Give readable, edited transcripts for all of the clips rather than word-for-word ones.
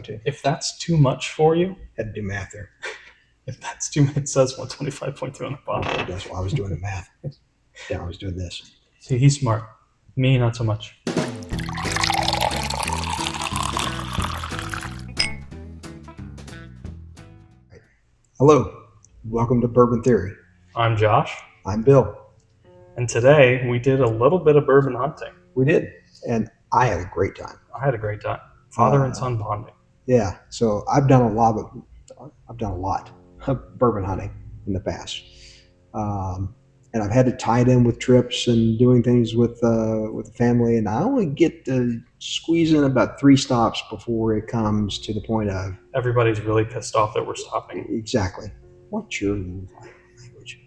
to. If that's too much for you, Had to do math there. if that's too much, it says 125.2 on the bottle. That's why I was doing the math. Yeah, I was doing this. See, he's smart. Me, not so much. Hello, welcome to Bourbon Theory. I'm Josh. I'm Bill. And today we did a little bit of bourbon hunting. We did, and I had a great time. I had a great time. Father and son bonding. Yeah, so I've done a lot of bourbon hunting in the past, and I've had to tie it in with trips and doing things with the family. And I only get to squeeze in about 3 stops before it comes to the point of everybody's really pissed off that we're stopping. Exactly. What's your language?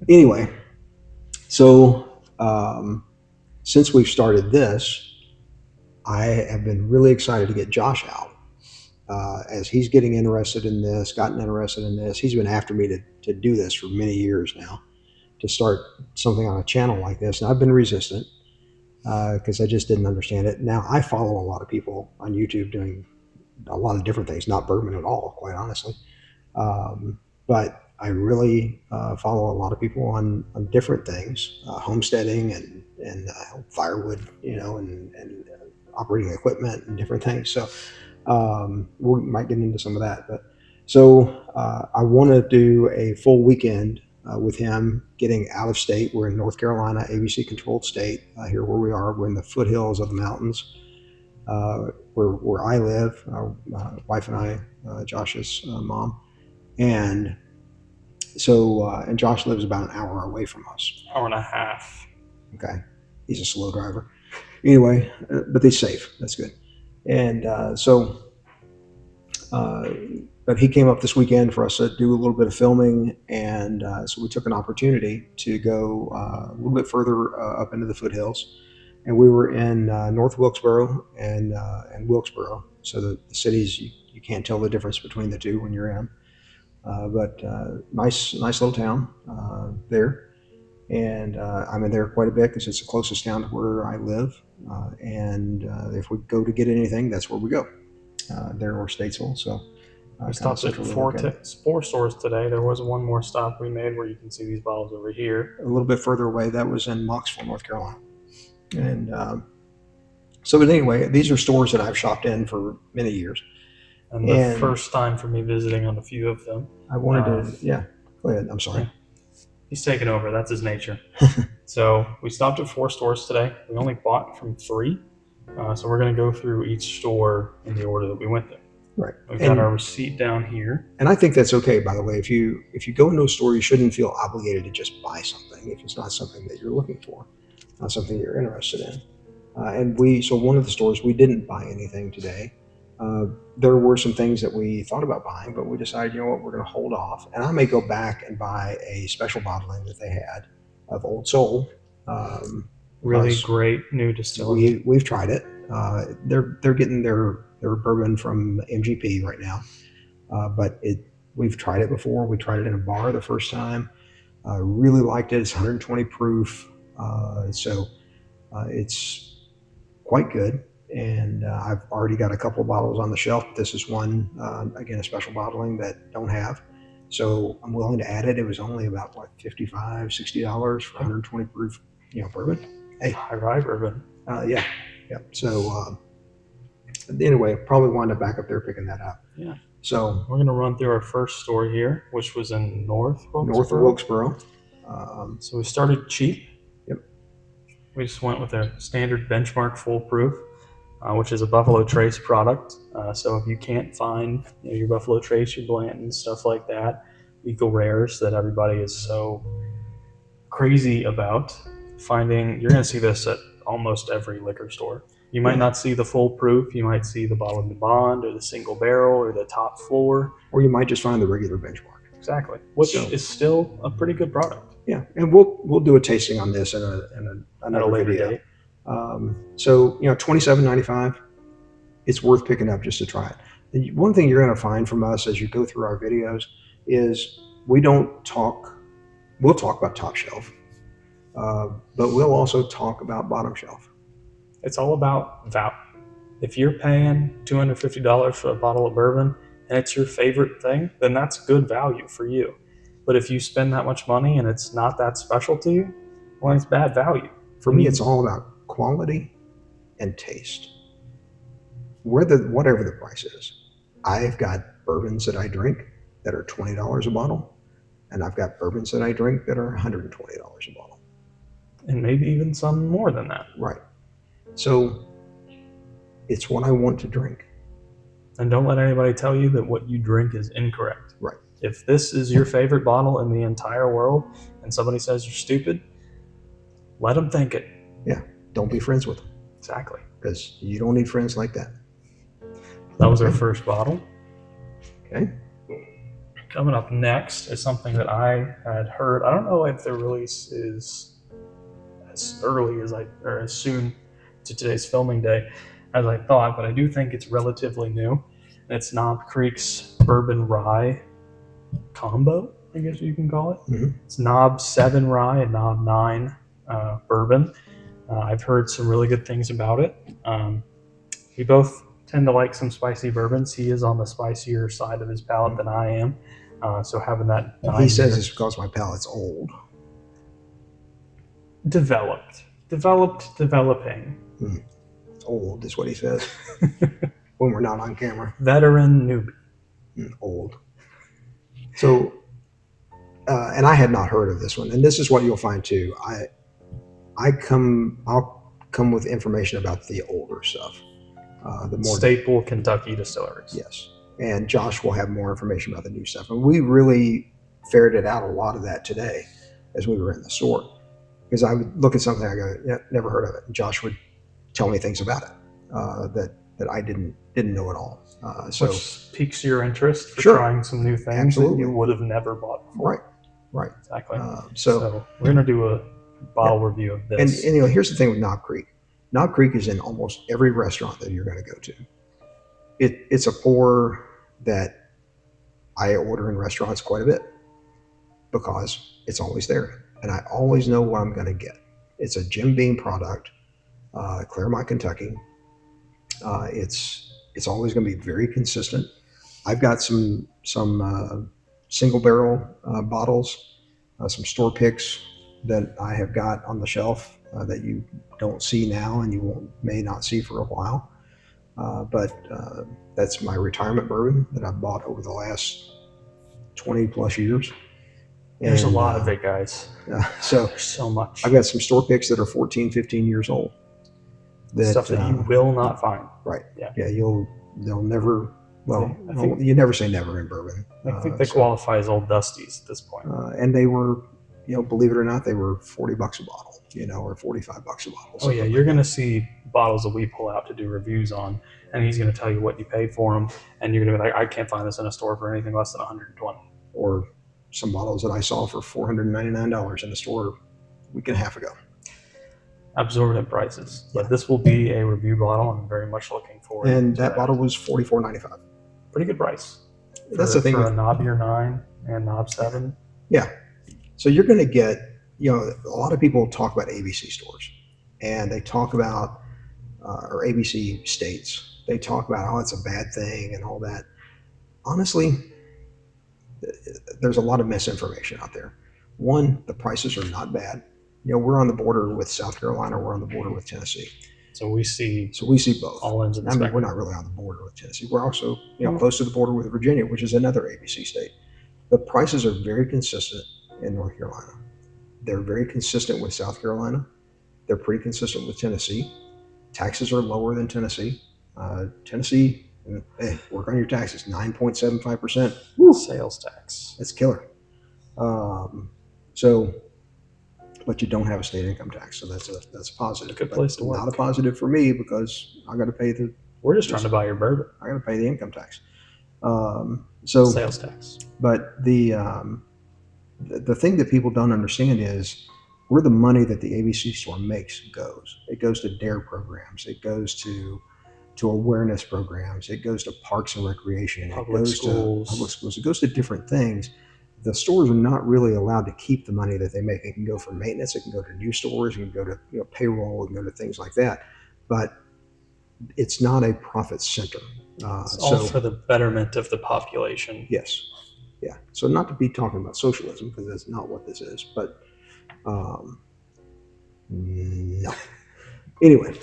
Anyway, so since we've started this, I have been really excited to get Josh out as he's gotten interested in this. He's been after me to do this for many years now, to start something on a channel like this. And I've been resistant because I just didn't understand it. Now I follow a lot of people on YouTube doing a lot of different things, not bourbon at all, quite honestly. But I really follow a lot of people on different things, homesteading and firewood, and operating equipment and different things. So we might get into some of that. But so I want to do a full weekend with him getting out of state. We're in North Carolina, ABC controlled state here where we are. We're in the foothills of the mountains. Where I live, my wife and I, Josh's mom, and so and Josh lives about an hour away from us. Hour and a half. Okay, he's a slow driver. Anyway, but he's safe. That's good. And but he came up this weekend for us to do a little bit of filming, and so we took an opportunity to go a little bit further up into the foothills. And we were in North Wilkesboro and Wilkesboro. So the cities, you can't tell the difference between the two when you're in. But nice little town there. And I'm in there quite a bit because it's the closest town to where I live. And if we go to get anything, that's where we go. There or Statesville. So we stopped at 4 stores today. There was one more stop we made where you can see these bottles over here. A little bit further away, that was in Mocksville, North Carolina. And but anyway, these are stores that I've shopped in for many years. And the first time for me visiting on a few of them. I wanted to, go ahead. I'm sorry. Yeah. He's taking over. That's his nature. So we stopped at 4 stores today. We only bought from 3. So we're going to go through each store in the order that we went there. Right. We've got our receipt down here. And I think that's okay, by the way. If you go into a store, you shouldn't feel obligated to just buy something if it's not something that you're looking for. Not something you're interested in. So one of the stores, we didn't buy anything today. There were some things that we thought about buying, but we decided, you know what, we're going to hold off. And I may go back and buy a special bottling that they had of Old Soul. Really great new distillery. We've tried it. They're getting their bourbon from MGP right now. But we've tried it before. We tried it in a bar the first time. Really liked it. It's 120 proof. So it's quite good, and I've already got a couple of bottles on the shelf. This is one, again, a special bottling that don't have, so I'm willing to add it. It was only about $55, $60 for 120 proof, bourbon. Hey, high rye bourbon. Yeah. So anyway, probably wind up back up there picking that up. Yeah. So we're going to run through our first store here, which was in North Wilkesboro. So we started cheap. Yep. We just went with a standard benchmark full proof, which is a Buffalo Trace product. So if you can't find your Buffalo Trace, your Blanton, stuff like that, Eco Rares that everybody is so crazy about finding, you're going to see this at almost every liquor store. You might not see the full proof. You might see the bottle of bond or the single barrel or the top floor. Or you might just find the regular benchmark. Exactly. Which is still a pretty good product. Yeah, and we'll do a tasting on this in another later video. date. So $27.95. It's worth picking up just to try it. And one thing you're going to find from us as you go through our videos is we'll talk about top shelf, but we'll also talk about bottom shelf. It's all about value. If you're paying $250 for a bottle of bourbon and it's your favorite thing, then that's good value for you. But if you spend that much money and it's not that special to you, well, it's bad value. For me, it's all about quality and taste. Whatever the price is. I've got bourbons that I drink that are $20 a bottle, and I've got bourbons that I drink that are $120 a bottle. And maybe even some more than that. Right. So it's what I want to drink. And don't let anybody tell you that what you drink is incorrect. Right. If this is your favorite bottle in the entire world and somebody says you're stupid, let them think it. Yeah. Don't be friends with them. Exactly. Because you don't need friends like that. That was our first bottle. Okay. Coming up next is something that I had heard. I don't know if the release is as early as or as soon to today's filming day as I thought, but I do think it's relatively new. And it's Knob Creek's Bourbon Rye combo, I guess you can call it. Mm-hmm. It's Knob 7 Rye and Knob 9 bourbon. I've heard some really good things about it. We both tend to like some spicy bourbons. He is on the spicier side of his palate than I am. So having that... He says it's because my palate's old. Developing. Old is what he says when we're not on camera. Veteran newbie. Old. So, and I had not heard of this one, and this is what you'll find too. I'll come with information about the older stuff. The more staple Kentucky distilleries. Yes, and Josh will have more information about the new stuff, and we really ferreted out a lot of that today as we were in the store. Because I would look at something, I go, yeah, never heard of it. And Josh would tell me things about it that I didn't know at all. Which piques your interest for sure. Trying some new things Absolutely. that you would have never bought before. Right. Exactly. So we're going to do a bottle review of this. And here's the thing with Knob Creek. Knob Creek is in almost every restaurant that you're going to go to. It's a pour that I order in restaurants quite a bit because it's always there. And I always know what I'm going to get. It's a Jim Beam product, Claremont, Kentucky. It's always going to be very consistent. I've got some single barrel bottles, some store picks that I have got on the shelf that you don't see now and you may not see for a while. But that's my retirement bourbon that I've bought over the last 20 plus years. There's a lot of it, guys. So there's so much. I've got some store picks that are 14, 15 years old. Stuff that you will not find. Right. Yeah. They'll never. Well, you never say never in bourbon. I think they qualify as old dusties at this point. And they were, believe it or not, they were $40 a bottle, or $45 a bottle. Oh yeah, you're going to see bottles that we pull out to do reviews on, and he's going to tell you what you paid for them, and you're going to be like, I can't find this in a store for anything less than $120. Or some bottles that I saw for $499 in the store a week and a half ago. Absorbent prices. But this will be a review bottle. I'm very much looking forward and to that bottle was $44.95. Pretty good price. That's the thing for a Knob 9 and Knob 7. Yeah. So you're going to get, a lot of people talk about ABC stores, and they talk about, or ABC states, they talk about, oh, it's a bad thing and all that. Honestly, there's a lot of misinformation out there. One, the prices are not bad. We're on the border with South Carolina. We're on the border with Tennessee. So we see both. All ends of the I mean, spectrum. we're not really on the border with Tennessee. We're also, close to the border with Virginia, which is another ABC state. The prices are very consistent in North Carolina. They're very consistent with South Carolina. They're pretty consistent with Tennessee. Taxes are lower than Tennessee. Tennessee, work on your taxes, 9.75%. Sales tax. That's killer. But you don't have a state income tax, so that's a positive. Good place to work. Not a positive for me because I got to pay We're just trying to buy your bourbon. I got to pay the income tax. Sales tax. But the thing that people don't understand is where the money that the ABC store makes goes. It goes to DARE programs. It goes to awareness programs. It goes to parks and recreation. Public schools. It goes to different things. The stores are not really allowed to keep the money that they make. It can go for maintenance. It can go to new stores. It can go to payroll. It can go to things like that. But it's not a profit center. It's all for the betterment of the population. Yes. Yeah. So not to be talking about socialism, because that's not what this is, but no. Anyway.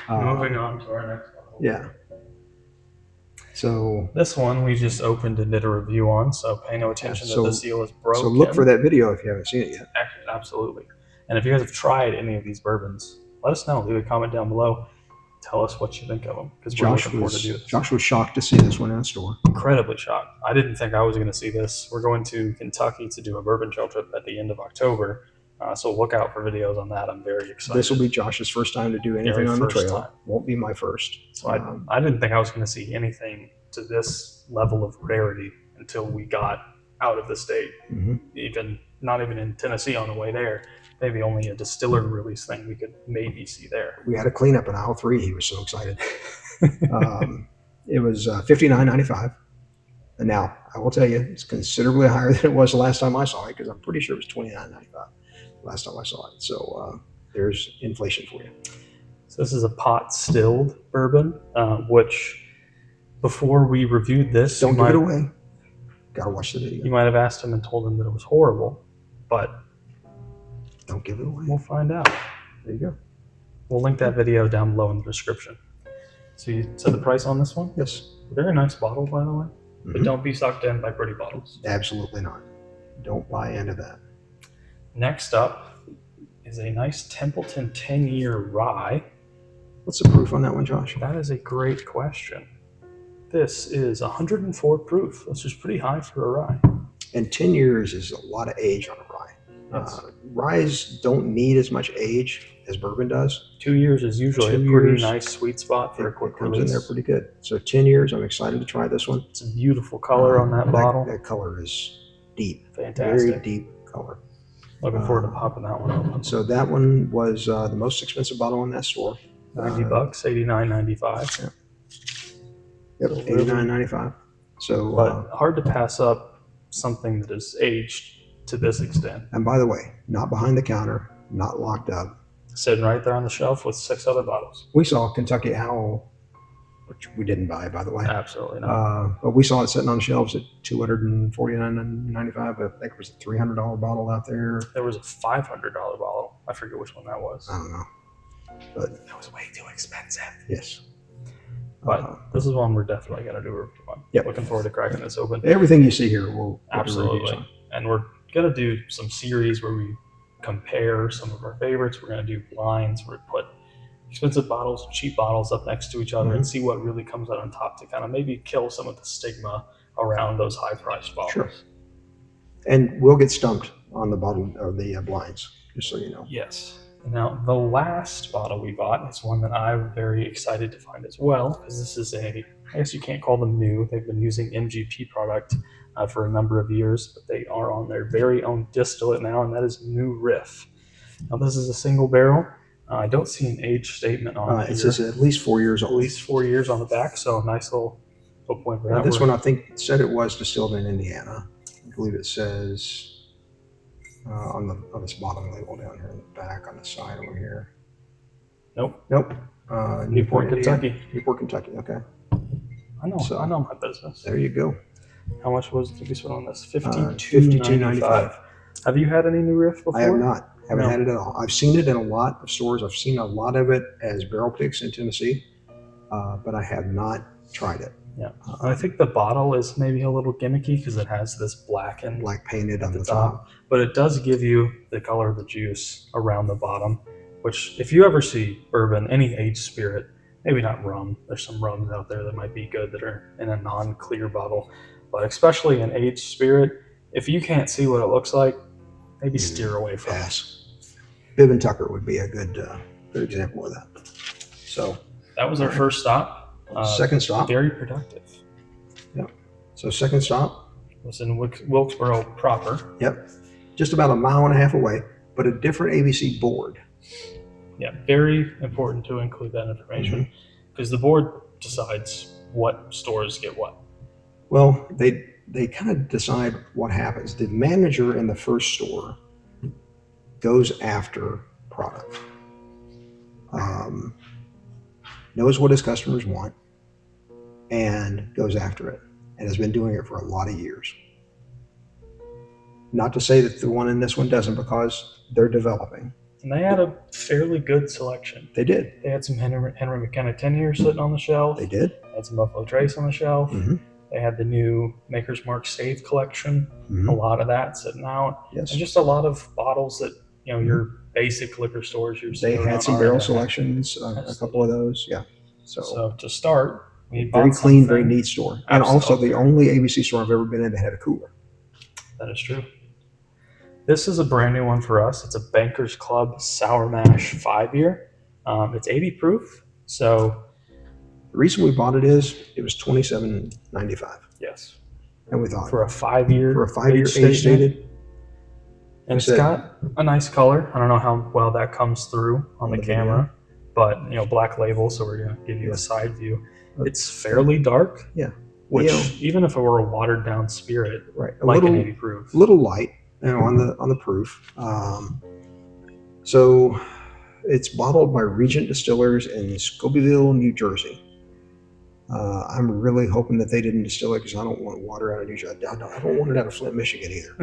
Moving on to our next bottle. Yeah. So this one we just opened and did a review on, so pay no attention that the seal is broken. So look for that video if you haven't seen it yet. Absolutely. And if you guys have tried any of these bourbons, let us know. Leave a comment down below. Tell us what you think of them, because Josh was shocked to see this one in the store. Incredibly shocked. I didn't think I was going to see this. We're going to Kentucky to do a bourbon trail trip at the end of October, so look out for videos on that. I'm very excited. This will be Josh's first time to do anything on the trail. Won't be my first. So I didn't think I was going to see anything to this level of rarity until we got out of the state. Mm-hmm. Not even in Tennessee on the way there. Maybe only a distiller release thing we could maybe see there. We had a cleanup in aisle 3. He was so excited. It was $59.95. And now, I will tell you, it's considerably higher than it was the last time I saw it, because I'm pretty sure it was $29.95 last time I saw it. So there's inflation for you. So this is a pot stilled bourbon, which before we reviewed this... Don't give it away. Got to watch the video. You might have asked him and told him that it was horrible, but... Don't give it away. We'll find out. There you go. We'll link that video down below in the description. So you said the price on this one? Yes. Very nice bottle, by the way. Mm-hmm. But don't be sucked in by pretty bottles. Absolutely not. Don't buy into that. Next up is a nice Templeton 10-year rye. What's the proof on that one, Josh? That is a great question. This is 104 proof. This is pretty high for a rye. And 10 years is a lot of age on a rye. Yes. Ryes don't need as much age as bourbon does. 2 years is usually a pretty nice sweet spot for a quick release. It comes in there pretty good. So 10 years, I'm excited to try this one. It's a beautiful color on that bottle. That color is deep. Fantastic. Very deep color. Looking forward to popping that one open. So that one was the most expensive bottle in that store. $90, $89.95. Yep, $89.95. So, but hard to pass up something that is aged to this extent. And by the way, not behind the counter, not locked up. Sitting right there on the shelf with 6 other bottles. We saw Kentucky Owl, which we didn't buy, by the way. Absolutely not. But we saw it sitting on shelves at $249.95. I think it was a $300 bottle out there. There was a $500 bottle. I forget which one that was. I don't know. But it was way too expensive. Yes. But this is one we're definitely going to do a review on. Yep. Looking forward to cracking this open. Everything you see here will absolutely. And we're going to do some series where we compare some of our favorites. We're going to do blinds where we put expensive bottles, cheap bottles up next to each other and see what really comes out on top to kind of maybe kill some of the stigma around those high-priced bottles. Sure. And we'll get stumped on the bottle or the blinds, just so you know. Yes. Now, the last bottle we bought is one that I'm very excited to find as well, because this is I guess you can't call them new. They've been using MGP product for a number of years, but they are on their very own distillate now, and that is New Riff. Now, this is a single barrel. I don't see an age statement on it. It says at least 4 years old. At least 4 years on the back, so a nice little point for that. This one, I think, said it was distilled in Indiana. I believe it says on this bottom label down here in the back on the side over here. Nope. Newport, Kentucky. Newport, Kentucky. Okay. I know my business. There you go. How much did we spend on this? $52.95. Have you had any New Riff before? I have not. Haven't had it at all. I've seen it in a lot of stores. I've seen a lot of it as barrel picks in Tennessee, but I have not tried it. Yeah, I think the bottle is maybe a little gimmicky because it has this black painted on the top. But it does give you the color of the juice around the bottom, which if you ever see bourbon, any aged spirit, maybe not rum, there's some rums out there that might be good that are in a non-clear bottle, but especially an aged spirit, if you can't see what it looks like, maybe steer away from it. Bibb and Tucker would be a good example of that. So that was our first stop. Second stop. Very productive. Yep. So second stop was in Wilkesboro proper. Yep. Just about a mile and a half away, but a different ABC board. Yeah, very important to include that information because the board decides what stores get what. Well, they kind of decide what happens. The manager in the first store goes after product. knows what his customers want, and goes after it, and has been doing it for a lot of years. Not to say that the one in this one doesn't, because they're developing. And they had a fairly good selection. They did. They had some Henry McKenna 10 years sitting on the shelf. They did. They had some Buffalo Trace on the shelf. Mm-hmm. They had the new Maker's Mark Save collection. Mm-hmm. A lot of that sitting out. Yes. And just a lot of bottles that, your basic liquor stores you're seeing. They had some barrel selections, a couple of those. Yeah. So to start, we very bought clean, something. very neat store. And also the only ABC store I've ever been in that had a cooler. That is true. This is a brand new one for us. It's a Bankers Club Sour Mash 5-year. It's 80 proof. So the reason we bought it is it was $27.95. Yes. And we thought for a 5-year age stated. And it's got a nice color. I don't know how well that comes through on the camera, but black label, so we're gonna give you a side view. It's fairly dark. Yeah. Which even if it were a watered down spirit, right, an 80 proof. A little light, on the proof. So it's bottled by Regent Distillers in Scobeyville, New Jersey. I'm really hoping that they didn't distill it, because I don't want water out of New Jersey. I don't want it out of Flint, Michigan either.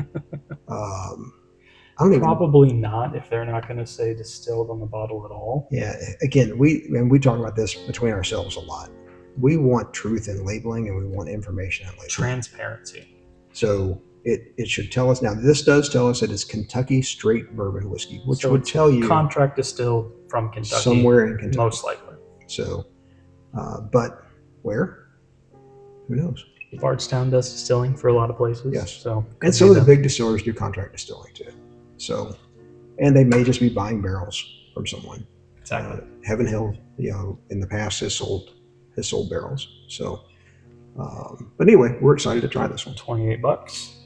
Probably not, if they're not going to say distilled on the bottle at all. Yeah. Again, we talk about this between ourselves a lot. We want truth in labeling, and we want information in labeling. Transparency. So it should tell us. Now, this does tell us that it's Kentucky straight bourbon whiskey, which would tell you contract distilled from Kentucky, somewhere in Kentucky, most likely. So, but where? Who knows? Bardstown does distilling for a lot of places. Yes. So and some of the big distillers do contract distilling too. So, and they may just be buying barrels from someone. Exactly. Heaven Hill, in the past has sold barrels. So, but anyway, we're excited to try this one. $28.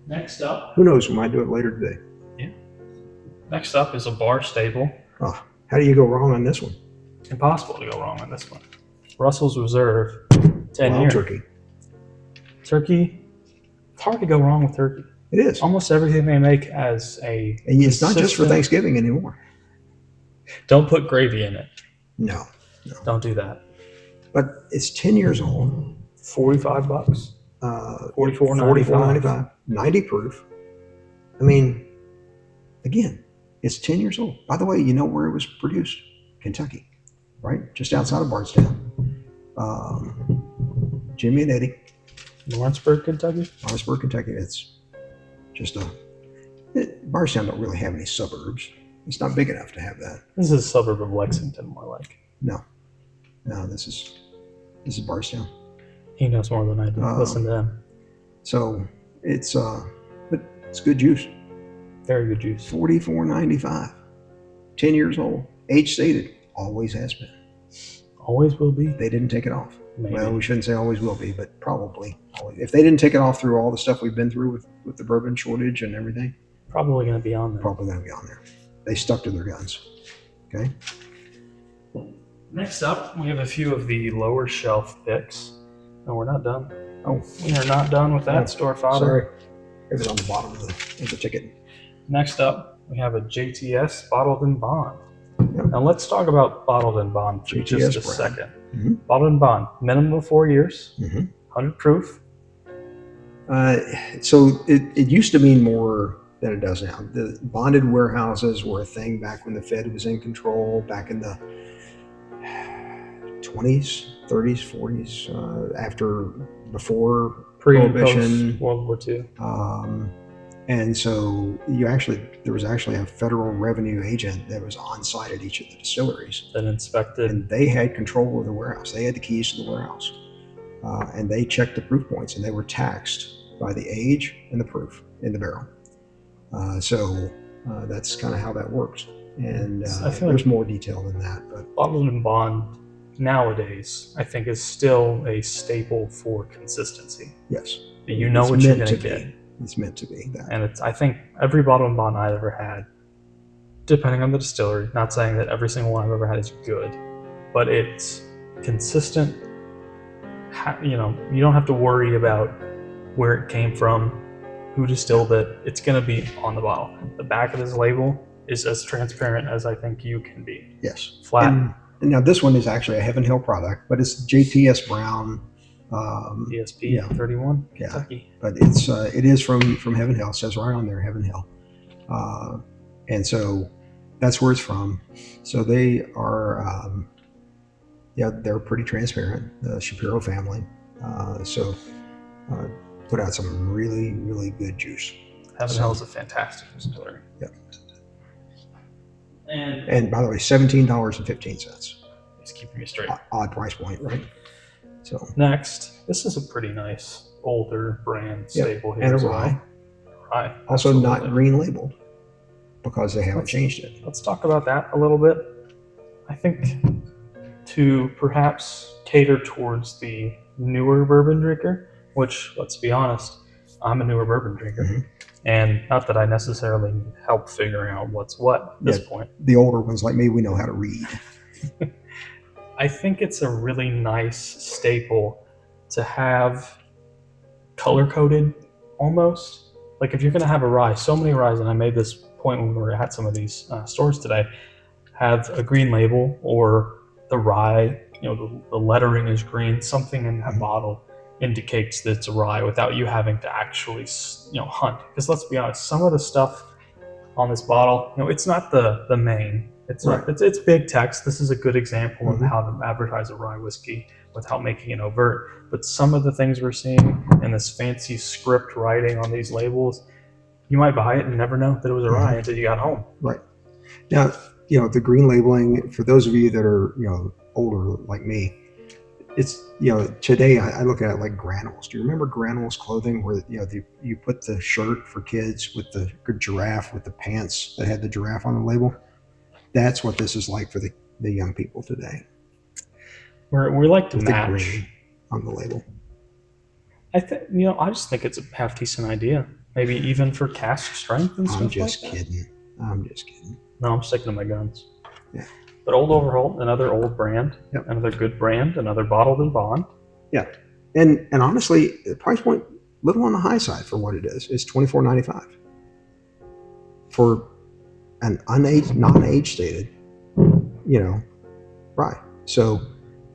Next up. Who knows? We might do it later today. Yeah. Next up is a bar stable. Oh, how do you go wrong on this one? Impossible to go wrong on this one. Russell's Reserve, 10 year. Turkey. Turkey. It's hard to go wrong with turkey. It is. Almost everything they make as a. And it's not just for Thanksgiving anymore. Don't put gravy in it. No. Don't do that. But it's 10 years old. $45. $44.95. 90 proof. I mean, again, it's 10 years old. By the way, you know where it was produced? Kentucky, right? Just outside of Bardstown. Jimmy and Eddie. Lawrenceburg, Kentucky? Lawrenceburg, Kentucky. It's just Bardstown don't really have any suburbs. It's not big enough to have that. This is a suburb of Lexington, more like. No, this is Bardstown. He knows more than I do. Listen to him. So but it's good juice. Very good juice. $44.95. 10 years old. Age stated. Always has been. Always will be. They didn't take it off. Maybe. Well, we shouldn't say always will be, but probably. Always. If they didn't take it off through all the stuff we've been through with the bourbon shortage and everything, probably going to be on there. Probably going to be on there. They stuck to their guns. Okay. Next up, we have a few of the lower shelf picks. No, we're not done. Oh, we are not done with that store fodder. Sorry. It was on the bottom of the ticket. Next up, we have a JTS Bottled and Bond. Yep. Now let's talk about Bottled and Bond for just a brand. second. Mm-hmm. Bottled and Bond, minimum of 4 years, Mm-hmm. 100 proof. So it used to mean more than it does now. The bonded warehouses were a thing back when the Fed was in control, back in the 20s, 30s, 40s, before Prohibition, World War II. And so there was actually a federal revenue agent that was on site at each of the distilleries That inspected. and they had control of the warehouse. They had the keys to the warehouse, and they checked the proof points, and they were taxed by the age and the proof in the barrel. So that's kind of how that works. And I feel there's more detail than that, but Bottled and Bond nowadays, I think, is still a staple for consistency. yes, You know it's what you're meant going to to get. be. It's meant to be that. And I think every Bottled and Bond I've ever had, depending on the distillery, not saying that every single one I've ever had is good, but it's consistent. You don't have to worry about where it came from, who distilled it. It's going to be on the bottle. The back of this label is as transparent as I think you can be. Yes. Flat. now this one is actually a Heaven Hill product, but it's JTS Brown. DSP Yeah. 31, Yeah. Kentucky. But it is from Heaven Hill. It says right on there, Heaven Hill. And so that's where it's from. So they are, they're pretty transparent, the Shapiro family. Put out some really, really good juice. Heaven Hill is a fantastic distillery. Yep. And And by the way, $17.15. it's keeping me straight. Odd price point, right? So Next, this is a pretty nice older brand staple here and a as rye. well. Rye. Also absolutely. not green labeled because they haven't changed it. Let's talk about that a little bit. I think to perhaps cater towards the newer bourbon drinker, which, let's be honest, I'm a newer bourbon drinker. Mm-hmm. And not that I necessarily need help figuring out what's what at this point. The older ones like me, we know how to read. I think it's a really nice staple to have color-coded almost. Like if you're going to have a rye, so many ryes, and I made this point when we were at some of these stores today, have a green label or the rye, the lettering is green, something in that bottle indicates that it's a rye without you having to actually, hunt. Because let's be honest, some of the stuff on this bottle, it's not the main. It's right. It's big text. This is a good example of how to advertise a rye whiskey without making it overt. But some of the things we're seeing in this fancy script writing on these labels, you might buy it and never know that it was a rye until you got home. Right. Now, the green labeling, for those of you that are, older like me, it's, today I look at it like Granules. Do you remember Granules clothing where, you put the shirt for kids with the giraffe with the pants that had the giraffe on the label? That's what this is like for the young people today. We like to with match the green on the label. I just think it's a half decent idea. Maybe even for cask strength and stuff I'm just like kidding. I'm just kidding. No, I'm sticking to my guns. Yeah. But Old Overholt, another old brand, Yep. another good brand, another bottled and bond. Yeah. And honestly, the price point, little on the high side for what it is. It's $24.95 for an unaged, non-age stated, rye. So,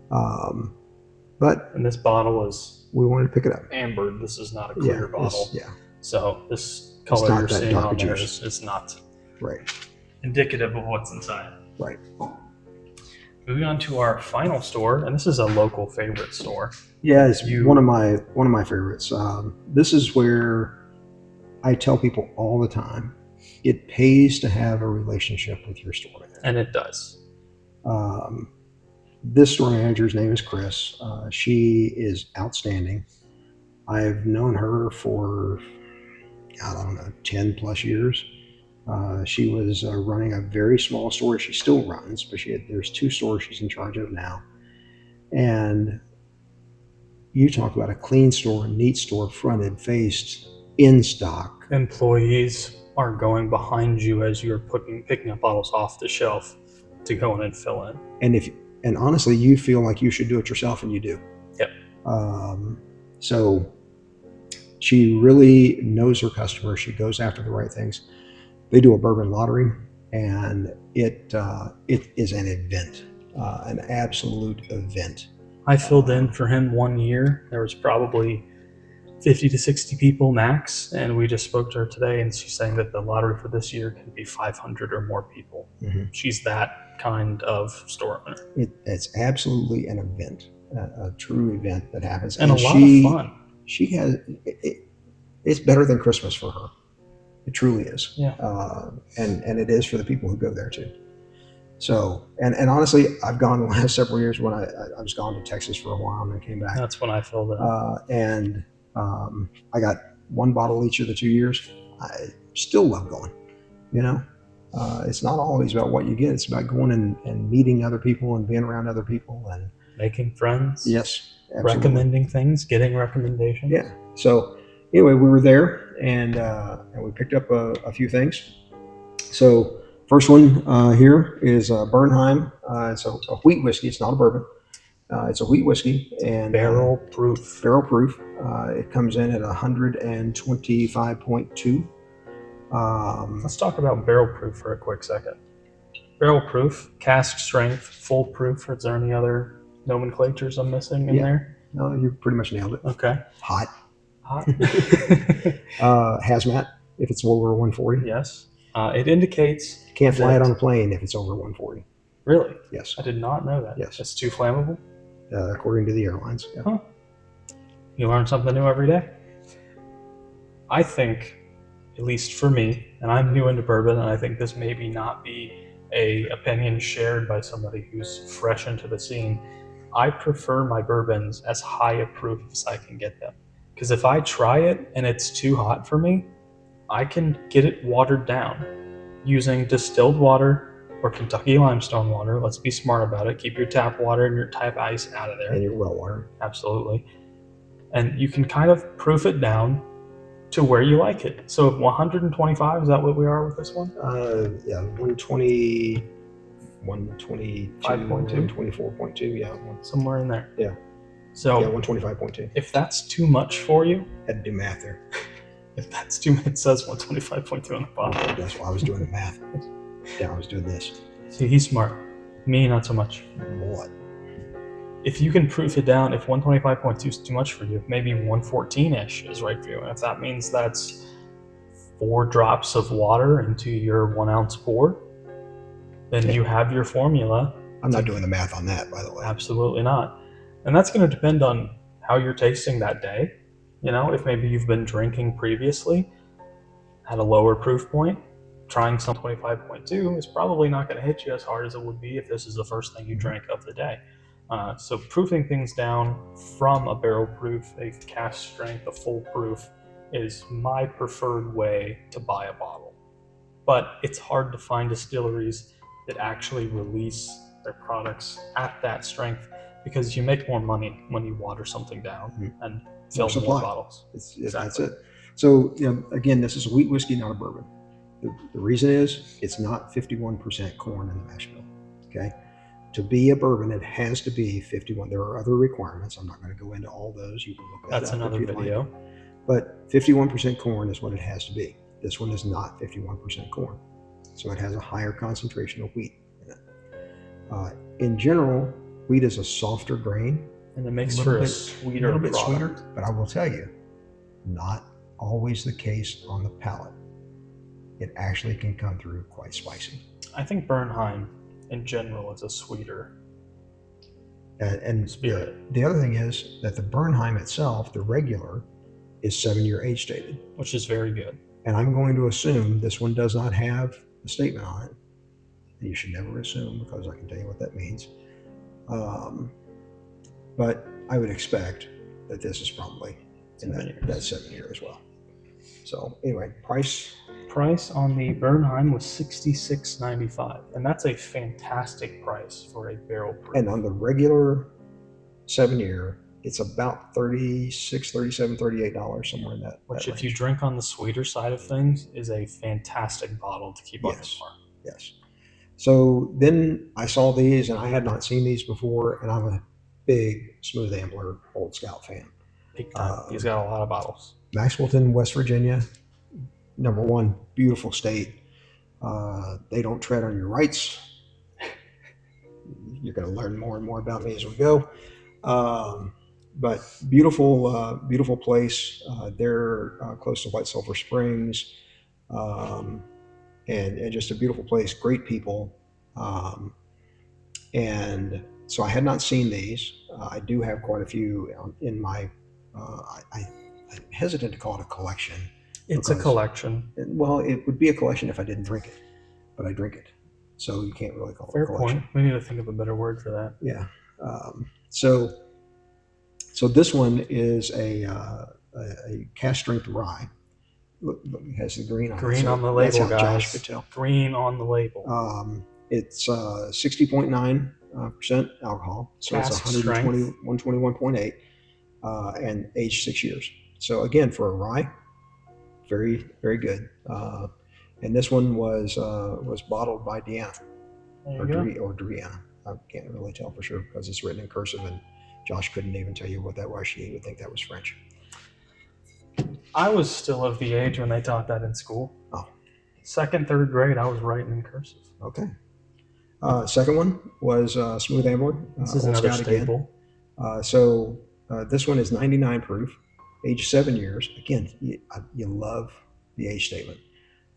but And this bottle is we wanted to pick it up. ambered. This is not a clear bottle. Yeah. So this color not you're that seeing dark on a there juice. is not Right. indicative of what's inside. Right. Moving on to our final store, and this is a local favorite store. Yeah, it's one of my favorites. This is where I tell people all the time, it pays to have a relationship with your store manager. And it does. This store manager's name is Chris. She is outstanding. I've known her for, I don't know, 10 plus years. She was running a very small store. She still runs, but there's 2 stores she's in charge of now. And you talk about a clean store, a neat store, fronted, faced, in stock. Employees are going behind you as you're picking up bottles off the shelf to go in and fill in. And honestly, you feel like you should do it yourself, and you do. Yep. So she really knows her customer. She goes after the right things. They do a bourbon lottery, and it is an event, an absolute event. I filled in for him 1 year. There was probably 50 to 60 people max, and we just spoke to her today, and she's saying that the lottery for this year can be 500 or more people. Mm-hmm. She's that kind of store owner. It's absolutely an event, a true event that happens, and a lot of fun. She has it's better than Christmas for her. It truly is. Yeah. And it is for the people who go there too. So, and honestly, I've gone the last several years when I was gone to Texas for a while and then came back. That's when I filled in. And I got 1 bottle each of the 2 years. I still love going, it's not always about what you get. It's about going and meeting other people and being around other people and making friends. Yes. Absolutely. Recommending things, getting recommendations. Yeah. So anyway, we were there and we picked up a few things. So first one here is Bernheim. It's a wheat whiskey. It's not a bourbon. It's a wheat whiskey and barrel proof. Barrel proof. It comes in at 125.2. Let's talk about barrel proof for a quick second. Barrel proof, cask strength, full proof. Is there any other nomenclatures I'm missing in there? No, you pretty much nailed it. Okay. Hot. Hot. Hazmat if it's over 140. Yes. It indicates. Can't fly it that- on a plane if it's over 140. Really? Yes. I did not know that. Yes. It's too flammable? According to the airlines. Yeah. Huh. You learn something new every day. I think, at least for me, and I'm new into bourbon, and I think this maybe not be a opinion shared by somebody who's fresh into the scene. I prefer my bourbons as high a proof as I can get them. Because if I try it and it's too hot for me, I can get it watered down using distilled water or Kentucky limestone water. Let's be smart about it. Keep your tap water and your tap ice out of there. And your well water. Absolutely. And you can kind of proof it down to where you like it. So 125, is that what we are with this one? 120, 122, 5.2? 124.2, yeah. Somewhere in there. Yeah. So 125.2. if that's too much for you, Had to do math there. if that's too much, it says 125.2 on the bottle. That's why I was doing the math. Yeah, I was doing this. See, he's smart. Me, not so much. What? If you can proof it down, if 125.2 is too much for you, maybe 114-ish is right for you. And if that means that's 4 drops of water into your 1 ounce pour, then you have your formula. I'm not doing the math on that, by the way. Absolutely not. And that's going to depend on how you're tasting that day. You know, if maybe you've been drinking previously at a lower proof point, trying some 25.2 is probably not going to hit you as hard as it would be if this is the first thing you drank of the day. So proofing things down from a barrel proof, a cask strength, a full proof is my preferred way to buy a bottle. But it's hard to find distilleries that actually release their products at that strength because you make more money when you water something down and fill more bottles. That's it. So, again, this is a wheat whiskey, not a bourbon. The reason is it's not 51% corn in the mash bill. Okay. To be a bourbon, it has to be 51. There are other requirements. I'm not going to go into all those. You can look at That's another video. Like. But 51% corn is what it has to be. This one is not 51% corn. So it has a higher concentration of wheat in it. In general, wheat is a softer grain. And it makes for a sweeter little bit product. sweeter, but I will tell you, not always the case on the palate. It actually can come through quite spicy. I think Bernheim in general is a sweeter and spirit. The other thing is that the Bernheim itself, the regular, is 7-year age stated. Which is very good. And I'm going to assume this one does not have a statement on it. You should never assume, because I can tell you what that means. But I would expect that this is probably in that 7 year as well. So anyway, price on the Bernheim was $66.95, and that's a fantastic price for a barrel proof. And on the regular 7 year, it's about $36, $37, $38, somewhere in that. Which, that if you drink on the sweeter side of things, is a fantastic bottle to keep on the bar. Yes. So then I saw these, and I had not seen these before, and I'm a big Smooth Ambler Old Scout fan. Big time. He's got a lot of bottles. Maxwellton, West Virginia, #1, beautiful state. They don't tread on your rights. You're going to learn more and more about me as we go. But beautiful place. They're close to White Sulphur Springs, and just a beautiful place. Great people, and so I had not seen these. I do have quite a few in my. I'm hesitant to call it a collection. It's a collection. Well, it would be a collection if I didn't drink it, but I drink it, so you can't really call it a collection. Fair point. We need to think of a better word for that. Yeah. So this one is a cask strength rye. Look, it has the green on it. Green on the That's label, how guys. Josh could tell. Green on the label. It's 60.9% alcohol, so it's Cask 121.8, and aged 6 years. So again, for a rye, very, very good. And this one was bottled by Diamas or Diamas. I can't really tell for sure because it's written in cursive, and Josh couldn't even tell you what that was. He would think that was French. I was still of the age when they taught that in school. Oh. 2nd, 3rd grade, I was writing in cursive. Okay. Second one was Smooth Amber. This is Old another Scout again. staple. This one is 99 proof, aged 7 years. Again, you love the age statement.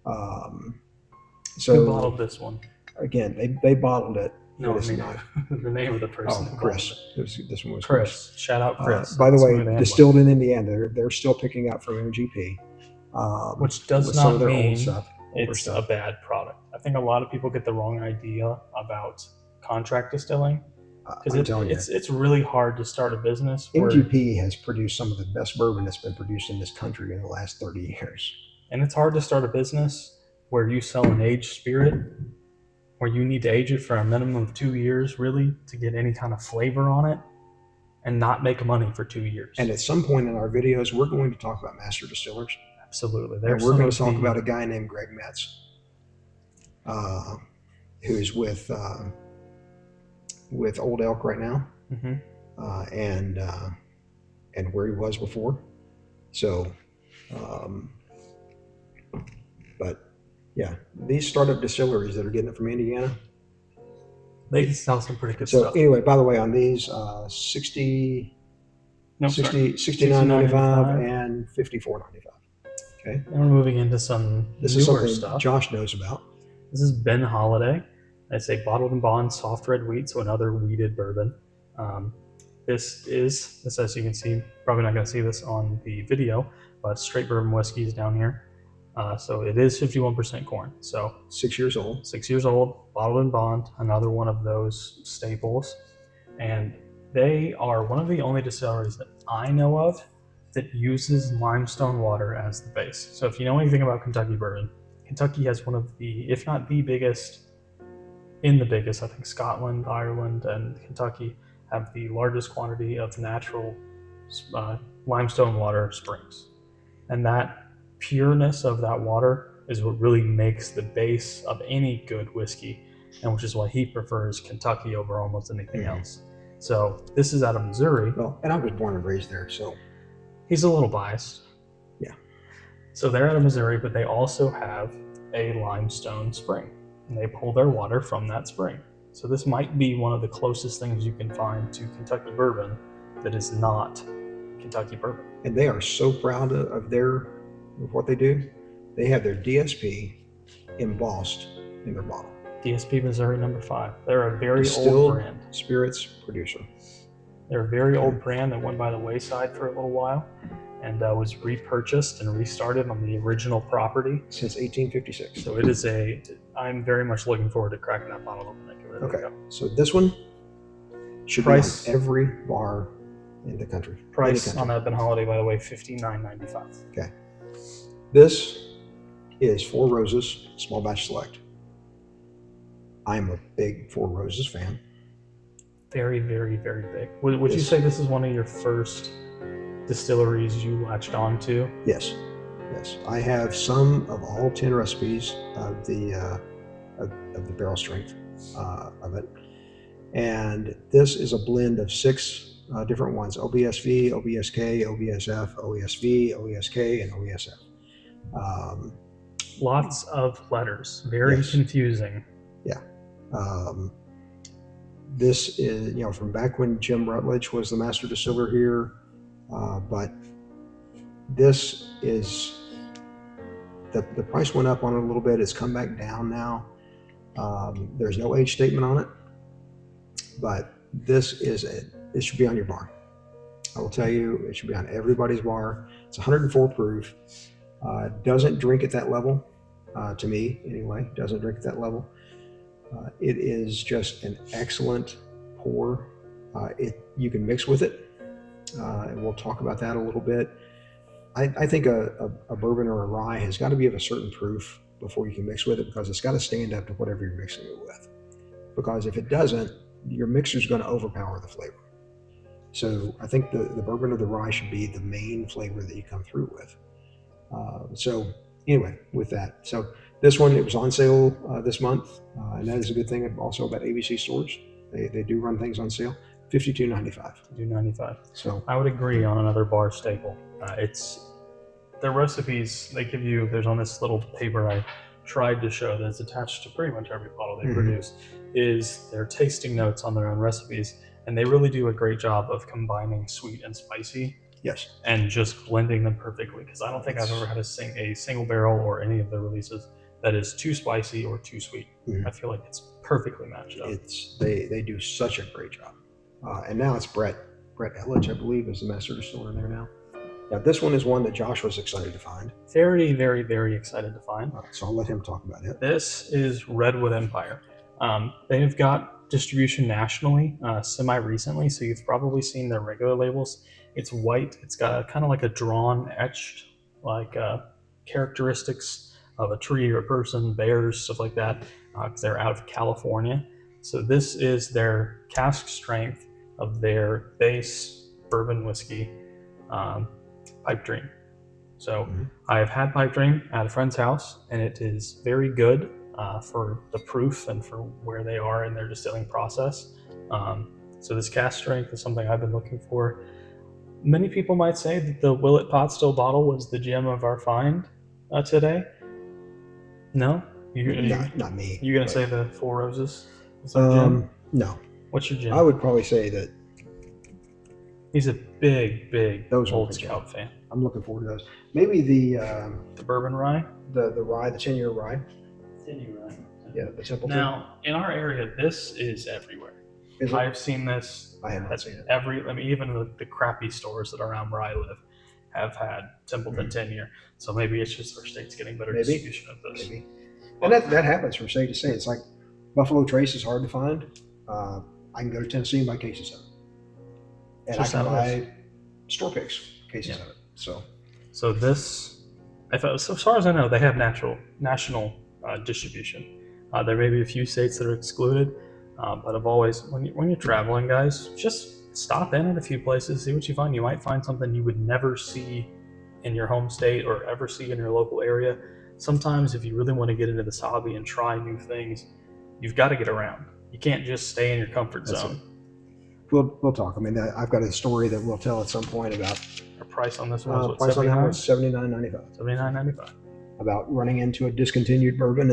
Who bottled this one? Again, they bottled it. No, I mean the name of the person. Oh, Chris. This one was Chris. Shout out Chris. By the way, distilled in Indiana. They're still picking up from MGP. Which does not mean stuff, it's a bad product. I think a lot of people get the wrong idea about contract distilling because it's really hard to start a business. MGP has produced some of the best bourbon that's been produced in this country in the last 30 years. And it's hard to start a business where you sell an aged spirit, where you need to age it for a minimum of 2 years, really, to get any kind of flavor on it, and not make money for 2 years. And at some point in our videos, we're going to talk about master distillers. Absolutely. And we're going to talk about a guy named Greg Metz, who's with Old Elk right now, and where he was before. So, but yeah, these startup distilleries that are getting it from Indiana, they can sell some pretty good stuff. So anyway, by the way, on these, $69.95 and $54.95. Okay. And we're moving into some newer stuff. Josh knows about. This is Ben Holiday. It's a bottled and bond soft red wheat, so another wheated bourbon. This, as you can see, probably not going to see this on the video, but straight bourbon whiskey is down here. So it is 51% corn. So 6 years old. 6 years old, bottled and bond, another one of those staples. And they are one of the only distilleries that I know of that uses limestone water as the base. So if you know anything about Kentucky bourbon, Kentucky has one of the, if not the biggest, I think Scotland, Ireland, and Kentucky have the largest quantity of natural limestone water springs. And that pureness of that water is what really makes the base of any good whiskey, and which is why he prefers Kentucky over almost anything else. So this is out of Missouri. Well, and I was born and raised there, so he's a little biased. Yeah. So they're out of Missouri, but they also have a limestone spring, and they pull their water from that spring. So this might be one of the closest things you can find to Kentucky bourbon that is not Kentucky bourbon. And they are so proud of what they do. They have their DSP embossed in their bottle. DSP Missouri No. 5. They're a very Distilled old brand. Spirits producer. They're a very old brand that went by the wayside for a little while and was repurchased and restarted on the original property. Since 1856. So I'm very much looking forward to cracking that bottle open. Okay, so this one should be on every bar in the country. Price on that Ben Holiday, by the way, $59.95. Okay. This is Four Roses Small Batch Select. I'm a big Four Roses fan. Very, very, very big. Would you say this is one of your first distilleries you latched on to? Yes. Yes. I have some of all 10 recipes of the barrel strength of it. And this is a blend of 6 different ones: OBSV, OBSK, OBSF, OESV, OESK, and OESF. Lots of letters. Very confusing. Yeah. This is, from back when Jim Rutledge was the master distiller here. But this is, the price went up on it a little bit. It's come back down now. There's no age statement on it, but it should be on your bar. I will tell you, it should be on everybody's bar. It's 104 proof. Doesn't drink at that level, to me anyway. Doesn't drink at that level. It is just an excellent pour. You can mix with it, and we'll talk about that a little bit. I think a bourbon or a rye has got to be of a certain proof before you can mix with it, because it's got to stand up to whatever you're mixing it with. Because if it doesn't, your mixer is going to overpower the flavor. So I think the bourbon or the rye should be the main flavor that you come through with. So anyway, with that, so this one, it was on sale this month, and that is a good thing. Also about ABC stores, they do run things on sale. $52.95. $52.95. So I would agree on another bar staple. It's their recipes they give you. There's on this little paper I tried to show that's attached to pretty much every bottle they produce. is their tasting notes on their own recipes, and they really do a great job of combining sweet and spicy Yes. and just blending them perfectly. Because I don't think I've ever had a single barrel or any of their releases that is too spicy or too sweet. Mhm. I feel like it's perfectly matched up. They do such a great job. And now it's Brett Elledge, I believe, is the master distiller in there now. Now this one is one that Josh was excited to find. Very, very, very excited to find. So I'll let him talk about it. This is Redwood Empire. They've got distribution nationally semi-recently, so you've probably seen their regular labels. It's white. It's got kind of like a drawn, etched, like characteristics of a tree or a person, bears, stuff like that, because they're out of California. So this is their cask strength of their base bourbon whiskey pipe dream. So I have had pipe dream at a friend's house, and it is very good for the proof and for where they are in their distilling process. So this cask strength is something I've been looking for. Many people might say that the Willet pot still bottle was the gem of our find today. No? Not me. You gonna say the Four Roses? Is that gem? No. What's your gem? I would probably say that he's a big Old Scout fan. I'm looking forward to those. Maybe the bourbon rye, the rye, the 10-year rye. 10-year rye. Yeah, the Templeton. Now in our area, this is everywhere. I've seen this. I have not seen it. Even the crappy stores that are around where I live have had Templeton 10-year. So maybe it's just our state's getting better distribution of this. Maybe. And that happens from state to state. It's like Buffalo Trace is hard to find. I can go to Tennessee and buy cases of it. And I can buy store picks cases of it. So this, as far as I know, they have national distribution. There may be a few states that are excluded, but I've always, when you're traveling, guys, just stop in at a few places, see what you find. You might find something you would never see in your home state or ever see in your local area. Sometimes if you really want to get into this hobby and try new things, you've got to get around. You can't just stay in your comfort zone. We'll talk. I mean, I've got a story that we'll tell at some point about. Our price on this one was price on that was $79.95. $79.95. About running into a discontinued bourbon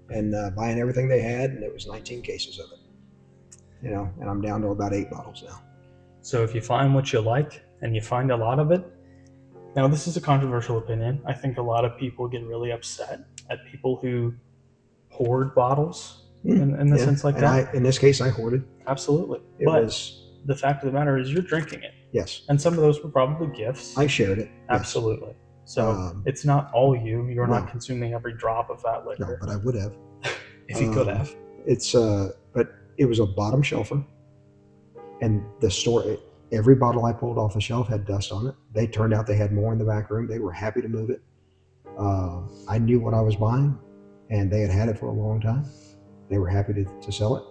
and buying everything they had, and it was 19 cases of it. You know, and I'm down to about 8 bottles now. So if you find what you like and you find a lot of it, now this is a controversial opinion. I think a lot of people get really upset at people who hoard bottles in the sense like that. In this case, I hoarded. Absolutely. The fact of the matter is you're drinking it. Yes. And some of those were probably gifts. I shared it. Absolutely. Yes. So it's not all you. You're not consuming every drop of that liquor. No, but I would have. If you could have. But it was a bottom shelfer. And the store, every bottle I pulled off the shelf had dust on it. They turned out they had more in the back room. They were happy to move it. I knew what I was buying, and they had it for a long time. They were happy to sell it.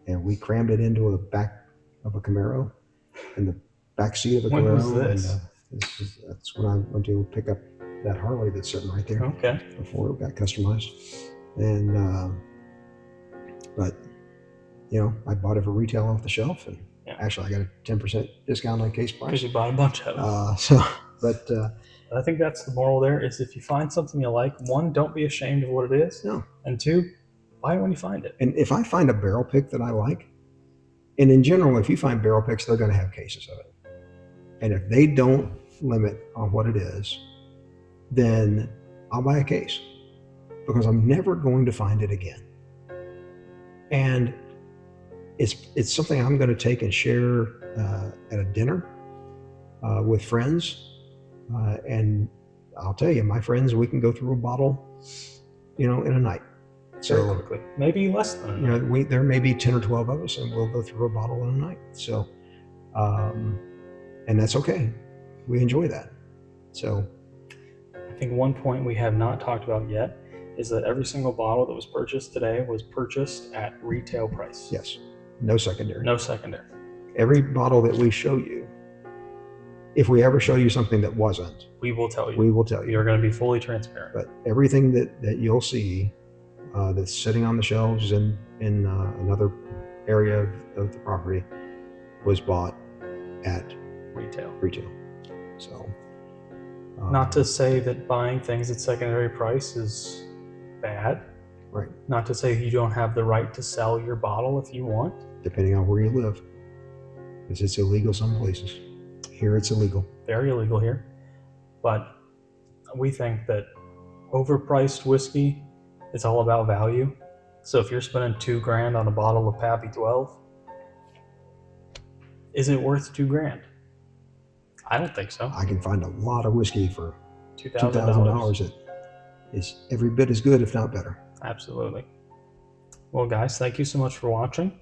And we crammed it into a back of a Camaro, in the back seat of a Camaro. When was this? And that's when I went to pick up that Harley that's sitting right there. Okay. Before it got customized. And but you know, I bought it for retail off the shelf, and actually I got a 10% discount on case price. Because you bought a bunch of them. But I think that's the moral there, is if you find something you like, one, don't be ashamed of what it is. No. And two, buy it when you find it. And if I find a barrel pick that I like, and in general, if you find barrel picks, they're going to have cases of it. And if they don't limit on what it is, then I'll buy a case, because I'm never going to find it again. And it's something I'm going to take and share at a dinner with friends. And I'll tell you, my friends, we can go through a bottle, you know, in a night. So quickly, maybe less than a night. You know, there may be 10 or 12 of us, and we'll go through a bottle in a night. So, and that's okay. We enjoy that. So, I think one point we have not talked about yet is that every single bottle that was purchased today was purchased at retail price. Yes. No secondary. No secondary. Every bottle that we show you, if we ever show you something that wasn't, we will tell you. We will tell you. We are going to be fully transparent. But everything that you'll see that's sitting on the shelves in another area of the property was bought at retail. So, not to say that buying things at secondary price is bad. Right. Not to say you don't have the right to sell your bottle if you want. Depending on where you live. Because it's illegal some places. Here it's illegal. Very illegal here. But we think that overpriced whiskey, it's all about value. So if you're spending $2,000 on a bottle of Pappy 12, is it worth $2,000? I don't think so. I can find a lot of whiskey for $2,000 that is every bit as good, if not better. Absolutely. Well, guys, thank you so much for watching.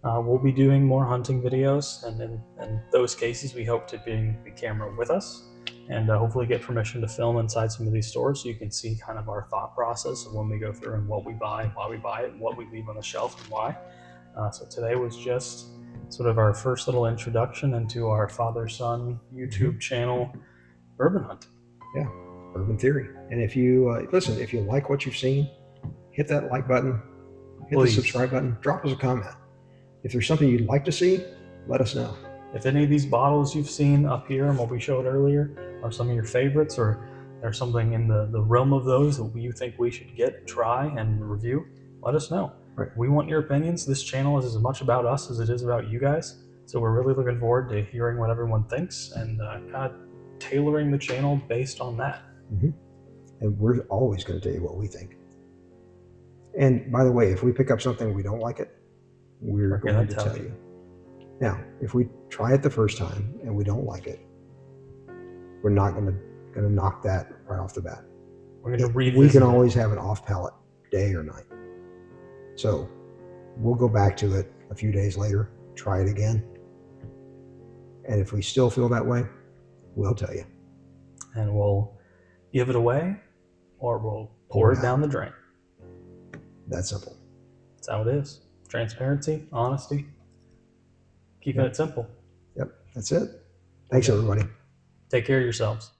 We'll be doing more hunting videos, and in those cases, we hope to bring the camera with us and hopefully get permission to film inside some of these stores so you can see kind of our thought process of when we go through and what we buy, why we buy it, and what we leave on the shelf and why. So today was just sort of our first little introduction into our father-son YouTube channel, Bourbon Hunting. Yeah, Bourbon Theory. And if you, listen, if you like what you've seen, hit that like button, hit the subscribe button, drop us a comment. If there's something you'd like to see, let us know. If any of these bottles you've seen up here and what we showed earlier are some of your favorites, or there's something in the realm of those that you think we should get, try, and review, let us know. Right. We want your opinions. This channel is as much about us as it is about you guys. So we're really looking forward to hearing what everyone thinks and kind of tailoring the channel based on that. Mm-hmm. And we're always going to tell you what we think. And by the way, if we pick up something we don't like it, we're going to tell you. Now, if we try it the first time and we don't like it, we're not going to knock that right off the bat. We're going to revisit. We can always have an off palate day or night. So we'll go back to it a few days later, try it again. And if we still feel that way, we'll tell you. And we'll give it away, or we'll pour it down the drain. That simple. That's how it is. Transparency, honesty, keeping it simple. Yep, that's it. Thanks, everybody. Take care of yourselves.